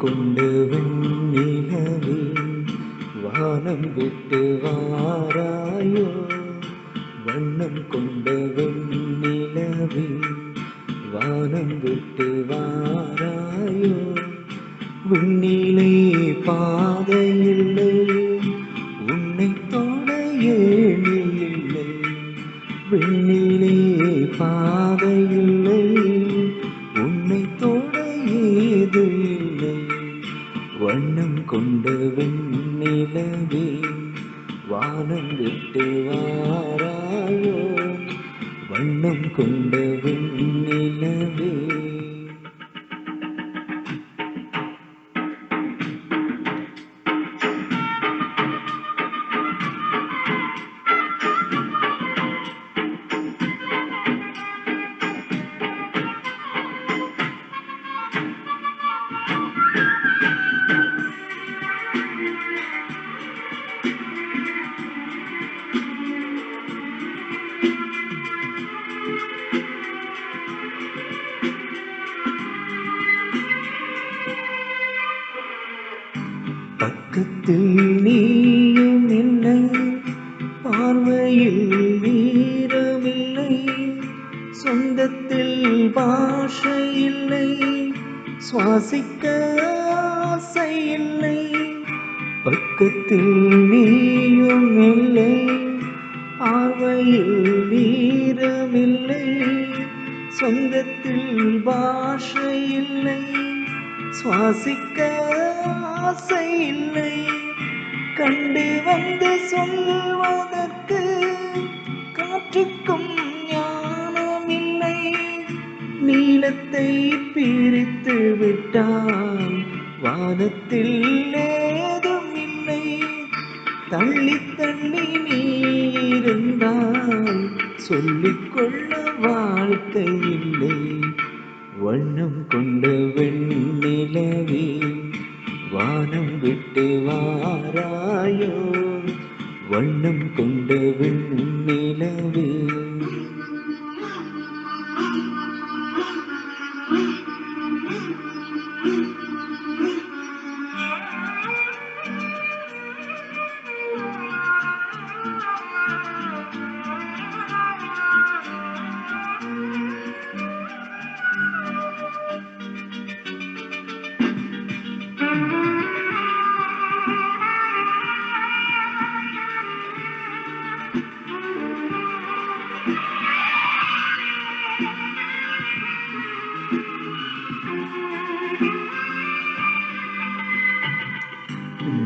கொண்ட வெண்ணிலவே வானம் விட்டு வாராயோ. வண்ணம் கொண்ட வெண்ணிலவே வானம் விட்டு வாராயோ. விண்ணிலே பாதையில்லை உன்னை தொட ஏணி இல்லை. விண்ணிலே பாதையில்லை உன்னை தொட ஏது இல்லை. வண்ணம் கொண்ட வெண்ணிலவே வானம் விட்டு வாராயோ. வண்ணம் கொண்ட வெண்ணிலவே. பக்கத்தில் நீயும் இல்லை, பார்வையில் வீரமில்லை, சொந்தத்தில் பாஷை இல்லை, சுவாசிக்க ஆசை இல்லை. பக்கத்தில் நீயும் இல்லை, பார்வையில் வீரமில்லை, சொந்தத்தில் பாஷை இல்லை, சுவாசிக்க ஆசை இல்லை. கண்டு வந்து சொல்வதற்கு காற்றுக்கும் ஞானம் இல்லை. நீளத்தை பிரித்து விட்டால் வானத்தில் ஏதும் இல்லை. தள்ளி தள்ளி நீ இருந்தால் சொல்லிக்கொள்ள வாழ்க்கை இல்லை. வண்ணம் கொண்ட வெண்ணிலவே வானம் விட்டு வாராயோ. வண்ணம் கொண்ட வெண்ணிலவே.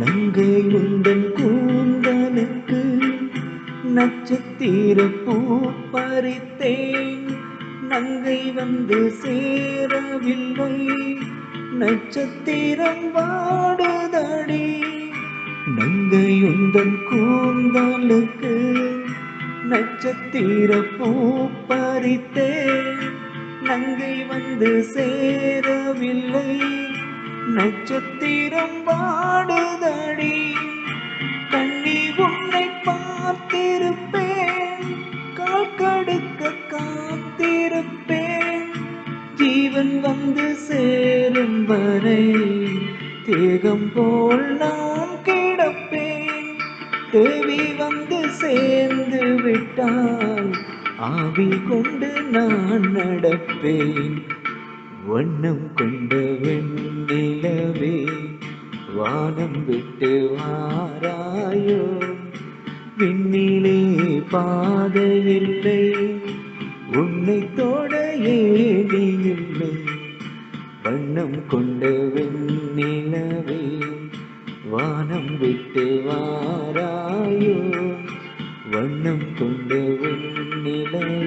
நங்கை உந்தன் கூந்தலுக்கு நட்சத்திர பூ பறித்தேன். நங்கை வந்து சேரவில்லை, நட்சத்திரம் வாடுதடி. நங்கை உந்தன் கூந்தலுக்கு நட்சத்திர பூ பறித்தேன். நங்கை வந்து சேரவில்லை, நட்சத்திரம் வாடுதடி. கண்ணி உன்னை பார்த்திருப்பேன், கால் கடுக்க காத்திருப்பேன். ஜீவன் வந்து சேரும் வரை தேகம் போல் நான் கிடப்பேன். தேவி வந்து சேர்ந்து விட்டால் ஆவி கொண்டு நான் நடப்பேன். வண்ணம் கொண்ட வெண்ணிலவே வானம் விட்டு வாராயோ. விண்ணிலே பாதையில்லை உன்னை தொட ஏணி இல்லை. வண்ணம் கொண்ட வெண்ணிலவே வானம் விட்டு வாராயோ. வண்ணம் கொண்ட வெண்ணிலவே.